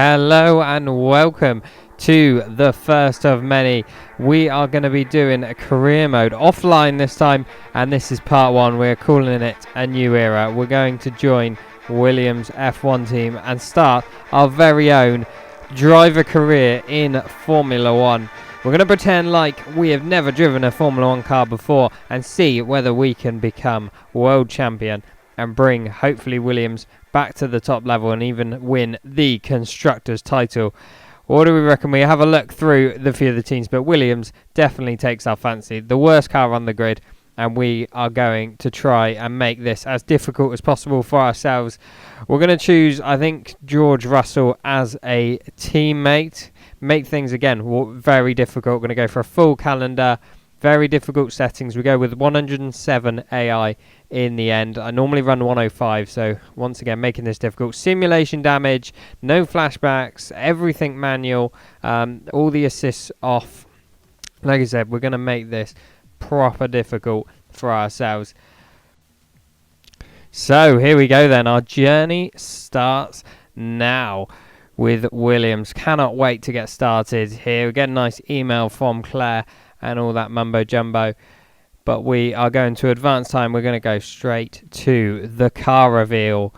Hello and welcome to the first of many. We are going to be doing a career mode offline this time, and this is part one. We're calling it a new era. We're going to join Williams F1 team and start our very own driver career in Formula One. We're going to pretend like we have never driven a Formula One car before and see whether we can become world champion and bring hopefully Williams back to the top level and even win the constructors title. What do we reckon? We have a look through the few of the teams, but Williams definitely takes our fancy. The worst car on the grid, and we are going to try and make this as difficult as possible for ourselves. We're going to choose, I think, George Russell as a teammate. Make things, again, very difficult. We're going to go for a full calendar. Very difficult settings. We go with 107 AI in the end. I normally run 105, so once again making this difficult. Simulation damage, no flashbacks, everything manual, all the assists off. Like I said, we're going to make this proper difficult for ourselves. So here we go then. Our journey starts now with Williams. Cannot wait to get started here. We get a nice email from Claire and all that mumbo jumbo, but we are going to advance time. We're going to go straight to the car reveal.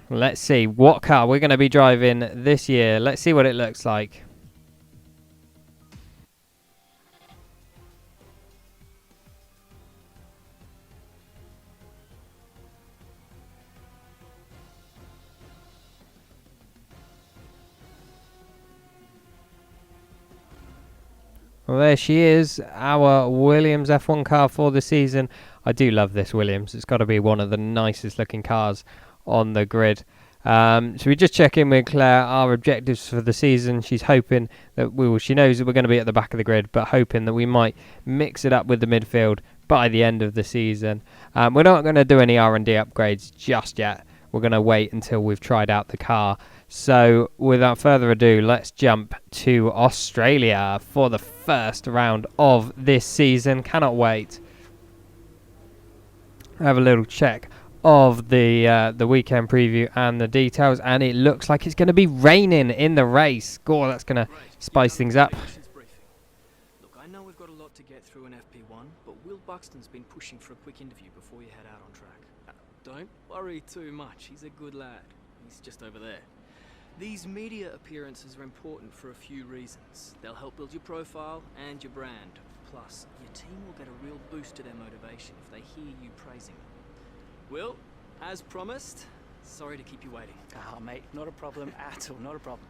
Let's see what car we're going to be driving this year. Let's see what it looks like. Well, there she is, our Williams F1 car for the season. I do love this Williams. It's got to be one of the nicest looking cars on the grid. So we just check in with Claire, our objectives for the season. She's hoping that she knows that we're going to be at the back of the grid, but hoping that we might mix it up with the midfield by the end of the season. We're not going to do any R&D upgrades just yet. We're going to wait until we've tried out the car. So without further ado, let's jump to Australia for the first round of this season. Cannot wait. Have a little check of the weekend preview and the details, and it looks like it's going to be raining in the race. God, that's going to spice things up. Look, I know we've got a lot to get through in FP1, but Will Buxton's been pushing for a quick interview before you head out on track. Don't worry too much. He's a good lad. He's just over there. These media appearances are important for a few reasons. They'll help build your profile and your brand. Plus, your team will get a real boost to their motivation if they hear you praising them. Will, as promised, sorry to keep you waiting. Mate, not a problem at all, not a problem.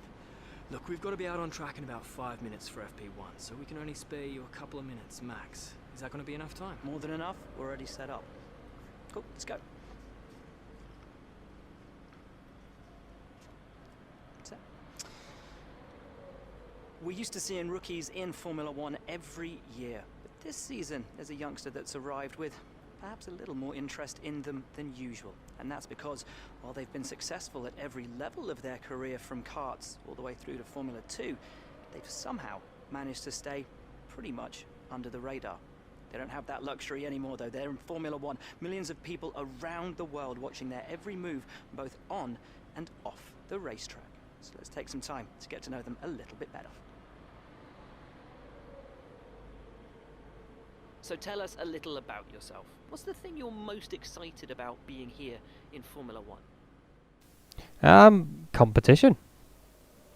Look, we've got to be out on track in about 5 minutes for FP1, so we can only spare you a couple of minutes max. Is that going to be enough time? More than enough, we're already set up. Cool, let's go. We're used to seeing rookies in Formula One every year, but this season there's a youngster that's arrived with perhaps a little more interest in them than usual. And that's because while they've been successful at every level of their career from karts all the way through to Formula 2, they've somehow managed to stay pretty much under the radar. They don't have that luxury anymore though. They're in Formula One. Millions of people around the world watching their every move, both on and off the racetrack. So let's take some time to get to know them a little bit better. So tell us a little about yourself. What's the thing you're most excited about being here in Formula One? Competition.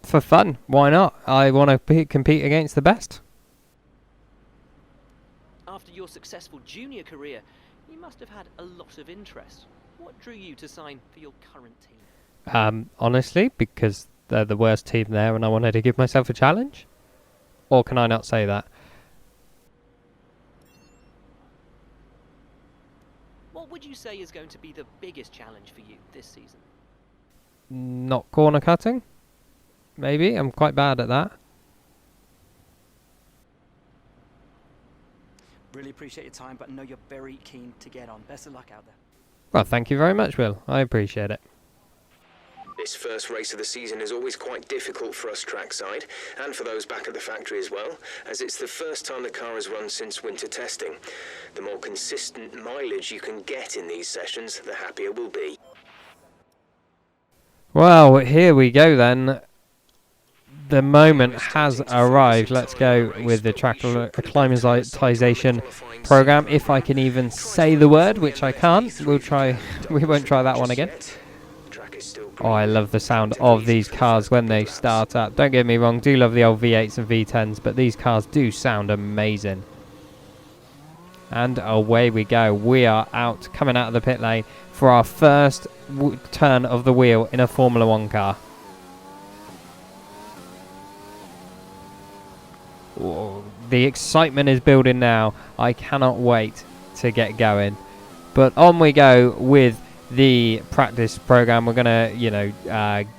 For fun. Why not? I want to compete against the best. After your successful junior career, you must have had a lot of interest. What drew you to sign for your current team? Honestly, because they're the worst team there and I wanted to give myself a challenge? Or can I not say that? What would you say is going to be the biggest challenge for you this season? Not corner cutting? Maybe. I'm quite bad at that. Really appreciate your time, but I know you're very keen to get on. Best of luck out there. Well, thank you very much, Will. I appreciate it. This first race of the season is always quite difficult for us trackside, and for those back at the factory as well, as it's the first time the car has run since winter testing. The more consistent mileage you can get in these sessions, the happier we'll be. Well, here we go then. the moment has arrived. Let's go with the track acclimatization program. If I can even say the word, which I can't, we'll try. We won't try that one again. Oh, I love the sound of these cars when they start up. Don't get me wrong, do love the old V8s and V10s, but these cars do sound amazing. And away we go. We are out, coming out of the pit lane for our first turn of the wheel in a Formula 1 car. Whoa, the excitement is building now. I cannot wait to get going. But on we go with the practice program. We're gonna,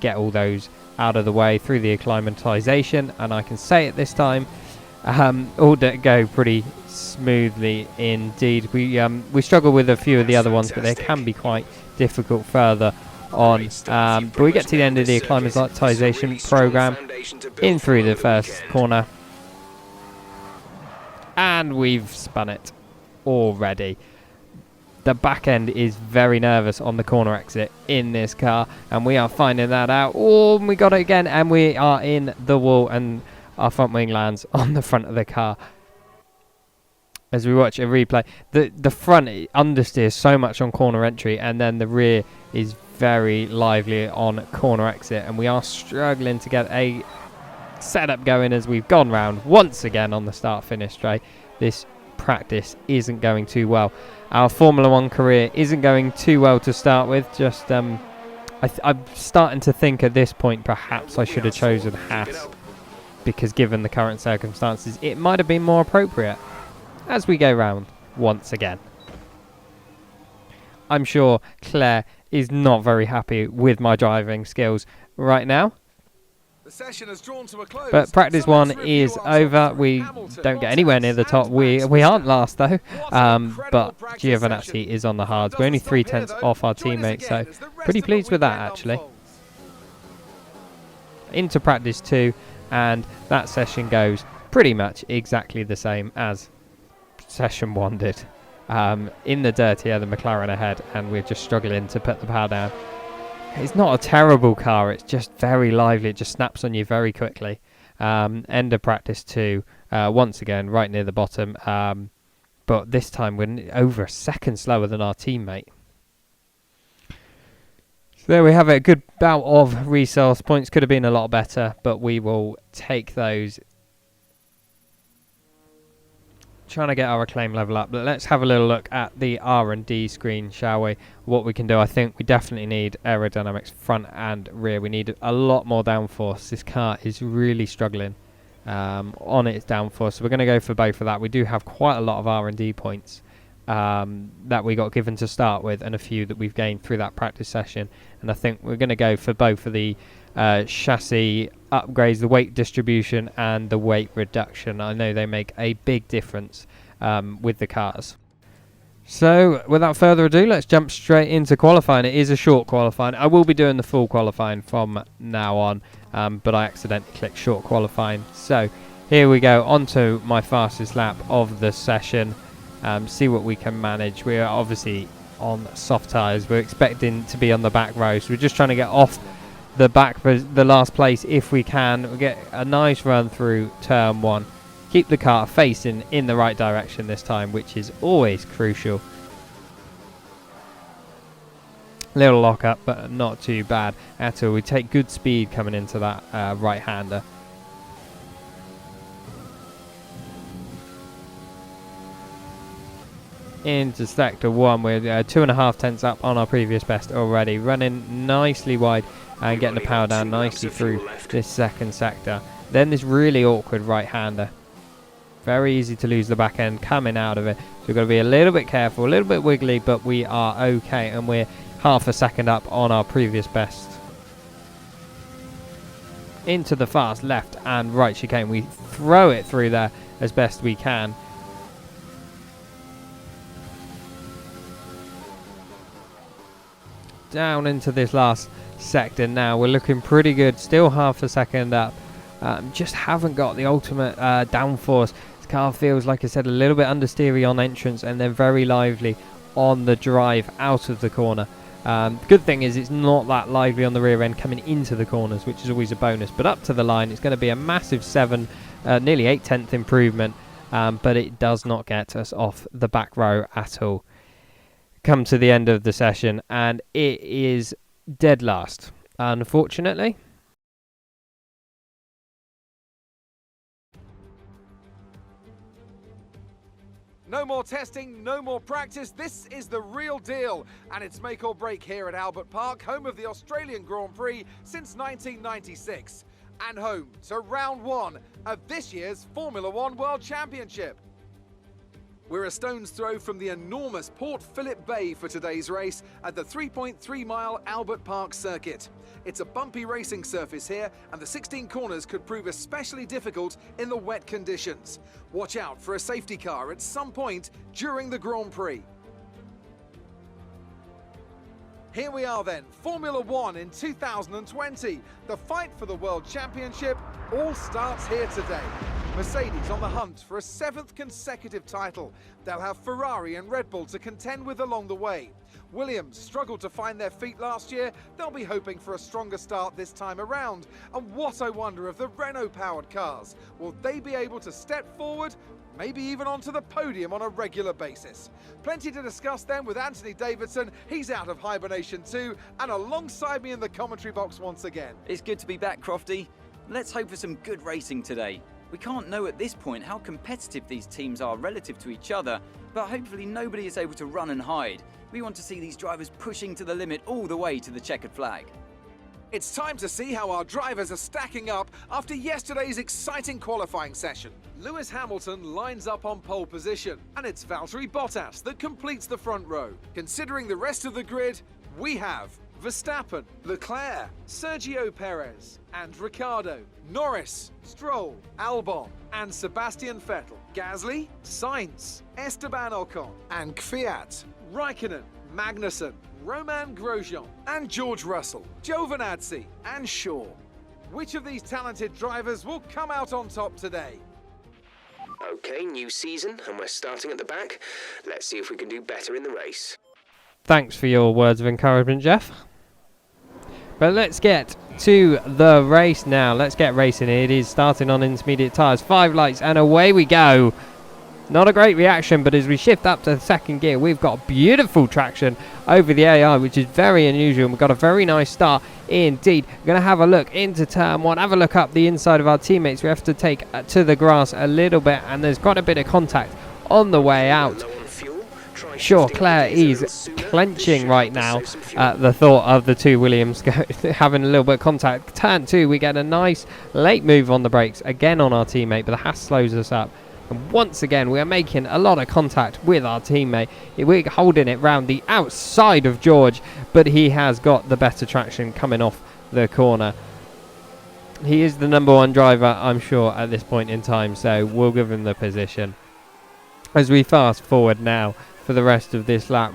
get all those out of the way through the acclimatization, and I can say it this time, all go pretty smoothly indeed. We struggle with a few of the other ones, but they can be quite difficult further on. But we get to the end of the acclimatization program in through the first corner, and we've spun it already. The back end is very nervous on the corner exit in this car, and we are finding that out. Oh, we got it again, and we are in the wall, and our front wing lands on the front of the car. As we watch a replay, the front understeers so much on corner entry, and then the rear is very lively on corner exit, and we are struggling to get a setup going as we've gone round once again on the start-finish straight. This practice isn't going too well. Our Formula 1 career isn't going too well to start with. Just I'm starting to think at this point perhaps I should have chosen Haas, because given the current circumstances it might have been more appropriate. As we go round once again, I'm sure Claire is not very happy with my driving skills right now. The session has drawn to a close. But practice one is over. We don't get anywhere near the top. We aren't last though. But Giovinazzi is on the hards. We're only 3/10 off our teammates, so pretty pleased with that actually. Into practice 2, and that session goes pretty much exactly the same as session 1 did. In the dirty air, the McLaren ahead, and we're just struggling to put the power down. It's not a terrible car, it's just very lively. It just snaps on you very quickly. End of practice 2, once again, right near the bottom. But this time we're over a second slower than our teammate. So there we have it, a good bout of resource points. Could have been a lot better, but we will take those. Trying to get our acclaim level up, but let's have a little look at the R&D screen, shall we? What we can do. I think we definitely need aerodynamics front and rear. We need a lot more downforce. This car is really struggling on its downforce, so we're going to go for both of that. We do have quite a lot of R&D points that we got given to start with, and a few that we've gained through that practice session, and I think we're going to go for both of the chassis upgrades, the weight distribution and the weight reduction. I know they make a big difference with the cars. So without further ado, let's jump straight into qualifying. It is a short qualifying. I will be doing the full qualifying from now on, but I accidentally clicked short qualifying. So here we go, onto my fastest lap of the session. See what we can manage. We are obviously on soft tyres. We're expecting to be on the back row, so we're just trying to get off the back for the last place if we can. We'll get a nice run through turn 1. Keep the car facing in the right direction this time, which is always crucial. Little lock up, but not too bad at all. We take good speed coming into that right-hander. Into sector 1, we're 2.5 tenths up on our previous best already, running nicely wide and getting the power down nicely through this second sector. Then this really awkward right-hander, very easy to lose the back end coming out of it, so we've got to be a little bit careful, a little bit wiggly, but we are okay, and we're half a second up on our previous best. Into the fast left and right chicane, we throw it through there as best we can. Down into this last sector now. We're looking pretty good, still half a second up. Just haven't got the ultimate downforce. This car feels, like I said, a little bit understeery on entrance, and then very lively on the drive out of the corner. Good thing is it's not that lively on the rear end coming into the corners, which is always a bonus. But up to the line, it's going to be a massive 7, nearly 8/10 improvement. But it does not get us off the back row at all. Come to the end of the session, and it is dead last, unfortunately. No more testing, no more practice. This is the real deal. And it's make or break here at Albert Park, home of the Australian Grand Prix since 1996. And home to round 1 of this year's Formula One World Championship. We're a stone's throw from the enormous Port Phillip Bay for today's race at the 3.3-mile Albert Park circuit. It's a bumpy racing surface here, and the 16 corners could prove especially difficult in the wet conditions. Watch out for a safety car at some point during the Grand Prix. Here we are then, Formula One in 2020. The fight for the World Championship all starts here today. Mercedes on the hunt for a 7th consecutive title. They'll have Ferrari and Red Bull to contend with along the way. Williams struggled to find their feet last year. They'll be hoping for a stronger start this time around. And what I wonder of the Renault-powered cars. Will they be able to step forward? Maybe even onto the podium on a regular basis. Plenty to discuss then with Anthony Davidson. He's out of hibernation too, and alongside me in the commentary box once again. It's good to be back, Crofty. Let's hope for some good racing today. We can't know at this point how competitive these teams are relative to each other, but hopefully nobody is able to run and hide. We want to see these drivers pushing to the limit all the way to the checkered flag. It's time to see how our drivers are stacking up after yesterday's exciting qualifying session. Lewis Hamilton lines up on pole position, and it's Valtteri Bottas that completes the front row. Considering the rest of the grid, we have Verstappen, Leclerc, Sergio Perez, and Ricciardo, Norris, Stroll, Albon, and Sebastian Vettel, Gasly, Sainz, Esteban Ocon, and Kvyat, Raikkonen, Magnussen, Romain Grosjean, and George Russell, Giovinazzi, and Shaw. Which of these talented drivers will come out on top today? Okay, new season, and we're starting at the back. Let's see if we can do better in the race. Thanks for your words of encouragement, Jeff. But let's get to the race now. Let's get racing. It is starting on intermediate tyres. 5 lights, and away we go. Not a great reaction, but as we shift up to the second gear, we've got beautiful traction over the AI, which is very unusual. We've got a very nice start indeed. We're going to have a look into turn 1, have a look up the inside of our teammates. We have to take to the grass a little bit, and there's quite a bit of contact on the way out. Sure, Claire is clenching right now at the thought of the two Williams having a little bit of contact. Turn 2, we get a nice late move on the brakes, again on our teammate, but the Haas slows us up. And once again, we are making a lot of contact with our teammate. We're holding it round the outside of George, but he has got the better traction coming off the corner. He is the number 1 driver, I'm sure, at this point in time, so we'll give him the position. As we fast forward now for the rest of this lap,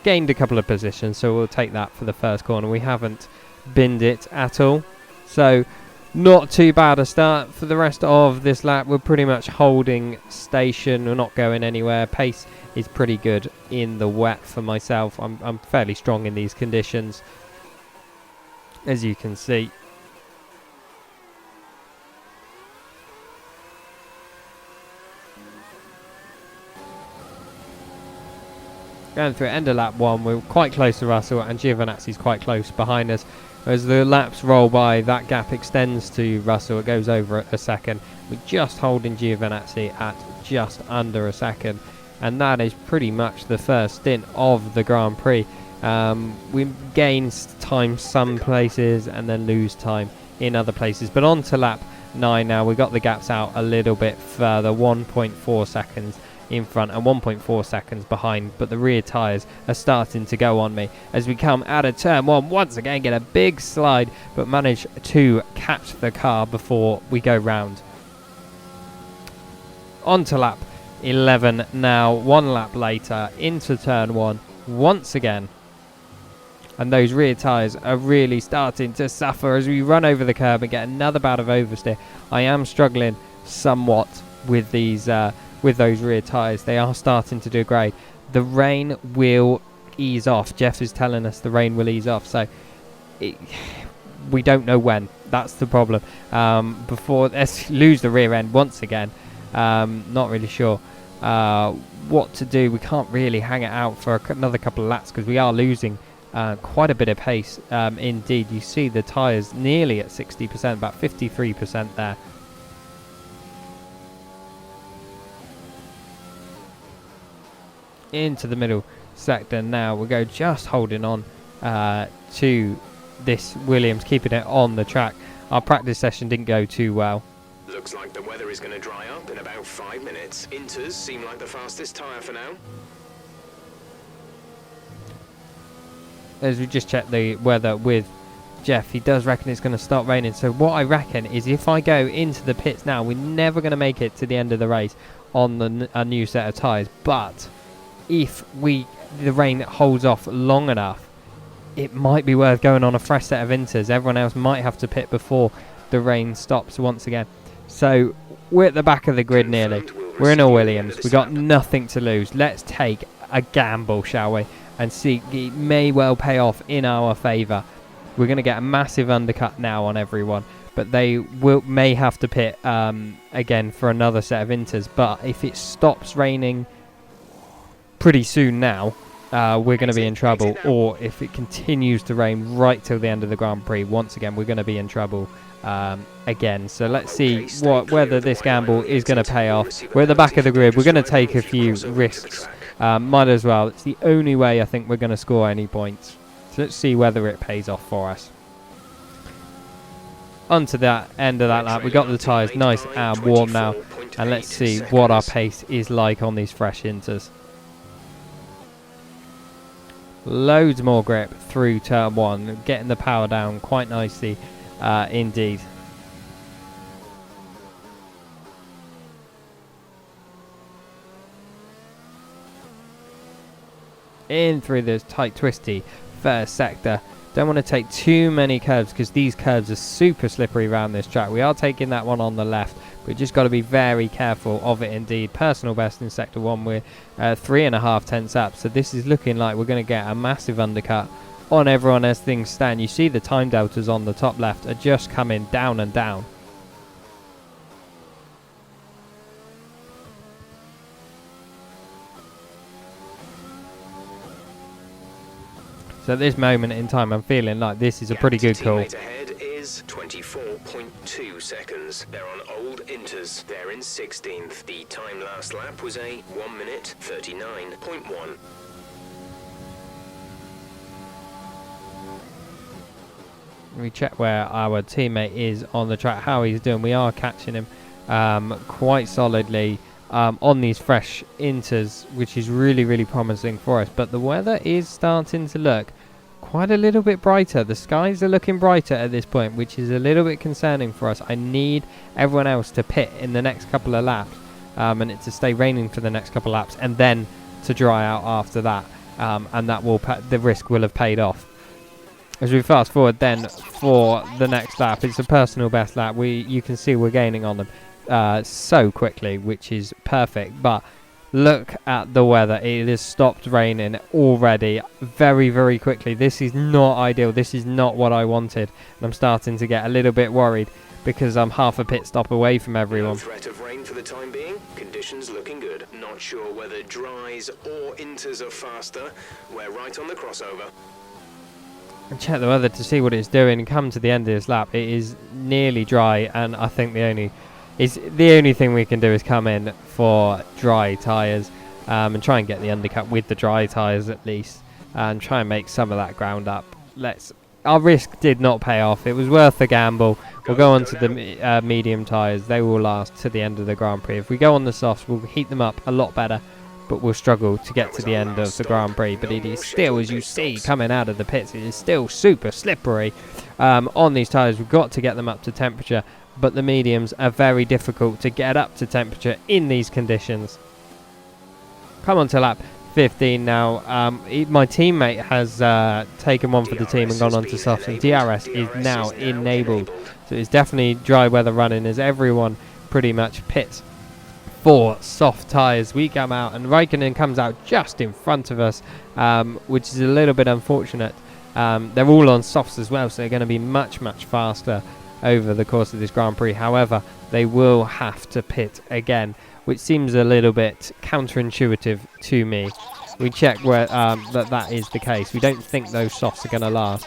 gained a couple of positions, so we'll take that for the first corner. We haven't binned it at all, so not too bad a start. For the rest of this lap, we're pretty much holding station. We're not going anywhere. Pace is pretty good in the wet for myself. I'm fairly strong in these conditions, as you can see. Going through end of lap 1, we're quite close to Russell, and Giovinazzi's quite close behind us. As the laps roll by, that gap extends to Russell. It goes over a second. We're just holding Giovinazzi at just under a second, and that is pretty much the first stint of the Grand Prix. We gain time some places and then lose time in other places. But on to lap 9 now. We got the gaps out a little bit further, 1.4 seconds in front and 1.4 seconds behind, but the rear tyres are starting to go on me as we come out of turn 1. Once again get a big slide, but manage to catch the car before we go round. On to lap 11 now, 1 lap later, into turn 1 once again, and those rear tyres are really starting to suffer as we run over the curb and get another bout of oversteer. I am struggling somewhat with these with those rear tyres. They are starting to degrade. The rain will ease off. Jeff is telling us the rain will ease off, so we don't know when. That's the problem. Before let's lose the rear end once again. Not really sure what to do. We can't really hang it out for another couple of laps because we are losing quite a bit of pace. Indeed, you see the tyres nearly at 60%, about 53% there. Into the middle sector now. We'll go just holding on to this Williams, keeping it on the track. Our practice session didn't go too well. Looks like the weather is going to dry up in about 5 minutes. Inters seem like the fastest tyre for now. As we just checked the weather with Jeff, he does reckon it's going to start raining. So what I reckon is if I go into the pits now, we're never going to make it to the end of the race on a new set of tyres. But if the rain holds off long enough, it might be worth going on a fresh set of inters. Everyone else might have to pit before the rain stops once again. So we're at the back of the grid nearly. We're in a Williams. We got nothing to lose. Let's take a gamble, shall we? And see, it may well pay off in our favour. We're going to get a massive undercut now on everyone, but they may have to pit again for another set of inters. But if it stops raining pretty soon now, we're going to be in trouble. Or if it continues to rain right till the end of the Grand Prix, once again we're going to be in trouble again. So let's see whether this gamble is going to pay off. We're at the back of the grid. We're going to take a few risks. Might as well. It's the only way I think we're going to score any points. So let's see whether it pays off for us. On to that end of that lap. We got the tyres nice and warm now. And let's see what our pace is like on these fresh inters. Loads more grip through turn one. Getting the power down quite nicely indeed. In through this tight twisty first sector. Don't want to take too many curves because these curves are super slippery around this track. We are taking that one on the left, but just got to be very careful of it indeed. Personal best in sector 1 with 3.5 tenths up, so this is looking like we're going to get a massive undercut on everyone as things stand. You see the time deltas on the top left are just coming down and down. So at this moment in time, I'm feeling like this is a pretty good call. Ahead is 24.2 seconds. They're on old inters. They're in 16th. The time last lap was a 1 minute 39.1. We check where our teammate is on the track, how he's doing. We are catching him quite solidly on these fresh inters, which is really, really promising for us. But the weather is starting to look quite a little bit brighter. The skies are looking brighter at this point, which is a little bit concerning for us. I need everyone else to pit in the next couple of laps and it to stay raining for the next couple of laps and then to dry out after that. And that will the risk will have paid off. As we fast forward then for the next lap, it's a personal best lap. You can see we're gaining on them so quickly, which is perfect. But look at the weather. It has stopped raining already very, very quickly. This is not ideal. This is not what I wanted. And I'm starting to get a little bit worried because I'm half a pit stop away from everyone. No threat of rain for the time being. Conditions looking good. Not sure whether dries or inters are faster. We're right on the crossover. And check the weather to see what it's doing. Come to the end of this lap, it is nearly dry, and I think the only thing we can do is come in for dry tyres and try and get the undercut with the dry tyres at least, and try and make some of that ground up. Our risk did not pay off. It was worth the gamble. We'll go on to the medium tyres. They will last to the end of the Grand Prix. If we go on the softs, we'll heat them up a lot better, but we'll struggle to get to the end of the Grand Prix. But it is still, as you see, coming out of the pits, it is still super slippery on these tyres. We've got to get them up to temperature, but the mediums are very difficult to get up to temperature in these conditions. Come on to lap 15 now. My teammate has taken one for the team and gone on to softs, and DRS is now enabled. So it's definitely dry weather running as everyone pretty much pits 4 soft tyres. We come out and Raikkonen comes out just in front of us, which is a little bit unfortunate. They're all on softs as well, so they're going to be much faster over the course of this Grand Prix. However, they will have to pit again, which seems a little bit counterintuitive to me. We check where that is the case. We don't think those softs are going to last.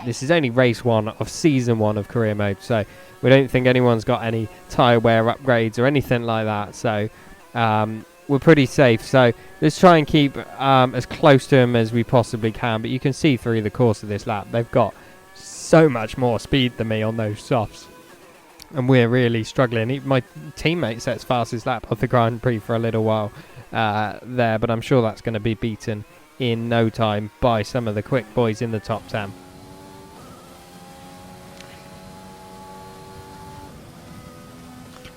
This is only race 1 of season 1 of career mode, so we don't think anyone's got any tyre wear upgrades or anything like that. So we're pretty safe. So let's try and keep as close to them as we possibly can. But you can see through the course of this lap, they've got so much more speed than me on those softs, and we're really struggling. My teammate sets fastest lap of the Grand Prix for a little while there, but I'm sure that's going to be beaten in no time by some of the quick boys in the top 10.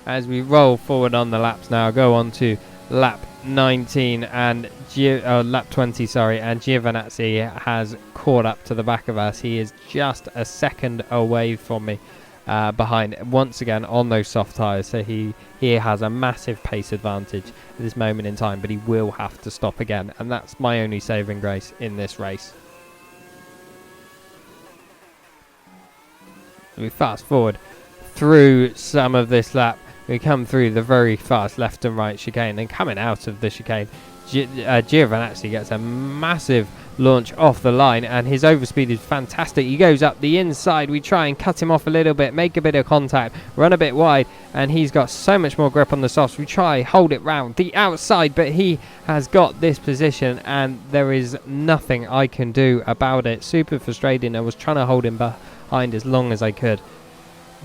As we roll forward on the laps now, go on to lap 19 and lap 20, sorry, and Giovinazzi has caught up to the back of us. He is just a second away from me behind once again on those soft tyres, so he has a massive pace advantage at this moment in time, but he will have to stop again, and that's my only saving grace in this race. We fast forward through some of this lap. We come through the very fast left and right chicane, and coming out of the chicane, Giovinazzi gets a massive launch off the line, and his overspeed is fantastic. He goes up the inside. We try and cut him off a little bit, make a bit of contact, run a bit wide, and he's got so much more grip on the softs. We try, hold it round the outside, but he has got this position, and there is nothing I can do about it. Super frustrating. I was trying to hold him behind as long as I could,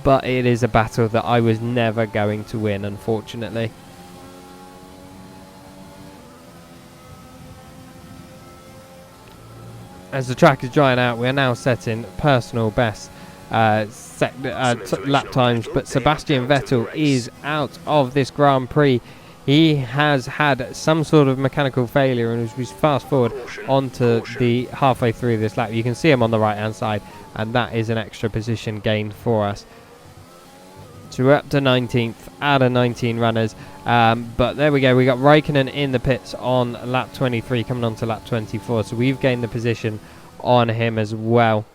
but it is a battle that I was never going to win, unfortunately. As the track is drying out, we are now setting personal best lap times, but Sebastian Vettel is out of this Grand Prix. He has had some sort of mechanical failure, and as we fast forward onto the halfway through this lap, you can see him on the right hand side, and that is an extra position gained for us. So we're up to 19th out of 19 runners, but there we go. We got Raikkonen in the pits on lap 23 coming on to lap 24, so we've gained the position on him as well.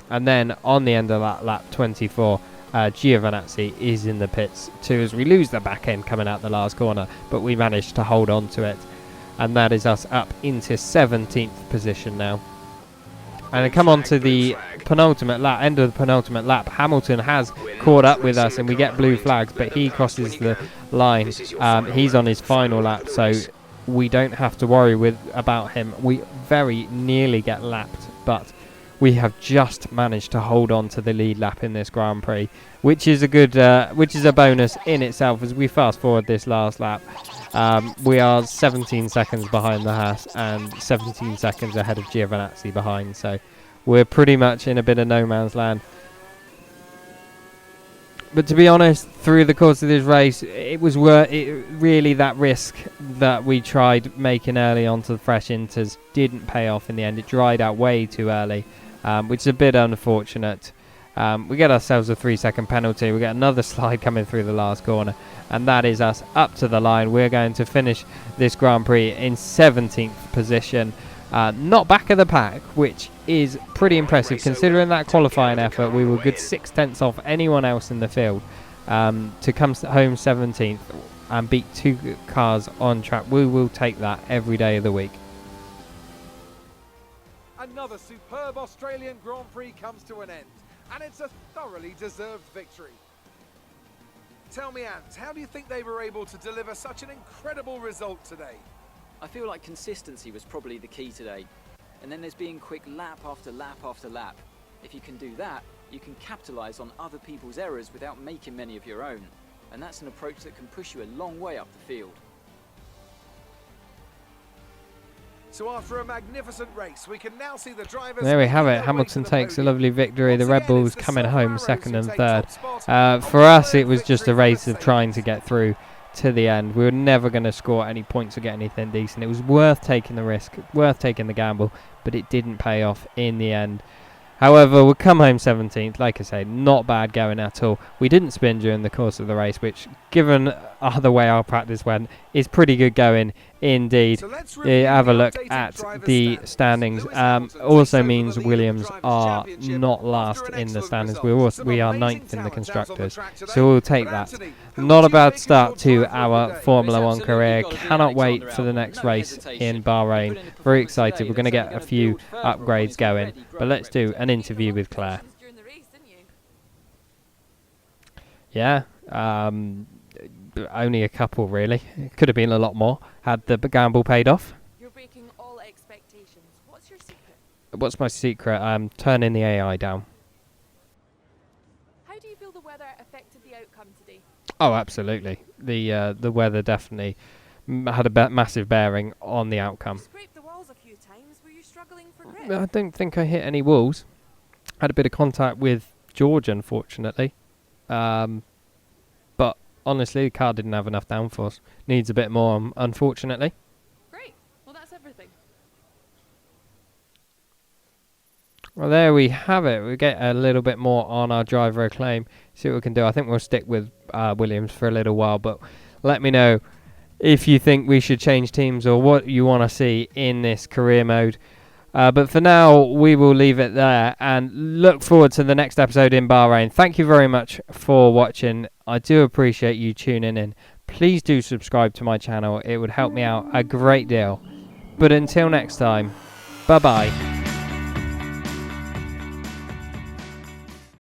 And then on the end of that lap 24, Giovinazzi is in the pits too, as we lose the back end coming out the last corner, but we managed to hold on to it, and that is us up into 17th position now. And then come on to the penultimate lap, end of the penultimate lap. Hamilton has caught up with us, and we get blue flags, but he crosses the line. He's on his final lap, so we don't have to worry about him. We very nearly get lapped, but we have just managed to hold on to the lead lap in this Grand Prix, which is a good, which is a bonus in itself. As we fast forward this last lap, we are 17 seconds behind the Haas and 17 seconds ahead of Giovinazzi behind, so we're pretty much in a bit of no man's land. But to be honest, through the course of this race, it was really that risk that we tried making early onto the fresh inters didn't pay off in the end. It dried out way too early, which is a bit unfortunate. We get ourselves a 3-second penalty. We get another slide coming through the last corner, and that is us up to the line. We're going to finish this Grand Prix in 17th position. Not back of the pack, which is pretty impressive considering that qualifying effort. We were good 6/10 off anyone else in the field. To come home 17th and beat 2 cars on track, we will take that every day of the week. Another superb Australian Grand Prix comes to an end, and it's a thoroughly deserved victory. Tell me, Ant, how do you think they were able to deliver such an incredible result today? I feel like consistency was probably the key today. And then there's being quick lap after lap after lap. If you can do that, you can capitalise on other people's errors without making many of your own. And that's an approach that can push you a long way up the field. So after a magnificent race, we can now see the drivers. There we have it. Hamilton takes a lovely victory. The Red Bulls coming home second and third. For us, it was just a race of trying to get through to the end. We were never going to score any points or get anything decent. It was worth taking the risk, worth taking the gamble, but it didn't pay off in the end. However, we'll come home 17th. Like I say, not bad going at all. We didn't spin during the course of the race, which, given the way our practice went, is pretty good going indeed. So let's review Have a the look updated at driver the standings. Lewis Hamilton Also takes over means the lead in the Williams Drivers' are Championship not after last an in the excellent standings. result. We are Some 9th in amazing the talent out on the constructors, track today. so we'll take But that. Anthony, who Not would a you bad make as start your to driver of our the day? Formula It's 1 absolutely career. gotta be Cannot Alexander wait for the Albon, next no race hesitation. in He Bahrain. put in a Very performance excited. today We're going to that's get only a gonna few build further upon upgrades his going, already but growing let's do an reputation. interview with Claire. During the race, didn't you? Yeah, only a couple really. It could have been a lot more had the gamble paid off. You're breaking all expectations. What's your secret? What's my secret? Turning the AI down. How do you feel the weather affected the outcome today? Oh, absolutely. The weather definitely had a massive bearing on the outcome. You scraped the walls a few times. Were you struggling for grip? I don't think I hit any walls. Had a bit of contact with George, unfortunately. But honestly, the car didn't have enough downforce. Needs a bit more, unfortunately. Great. Well, that's everything. Well, there we have it. We get a little bit more on our driver acclaim. See what we can do. I think we'll stick with Williams for a little while, but let me know if you think we should change teams or what you want to see in this career mode. But for now, we will leave it there and look forward to the next episode in Bahrain. Thank you very much for watching. I do appreciate you tuning in. Please do subscribe to my channel. It would help me out a great deal. But until next time, bye-bye.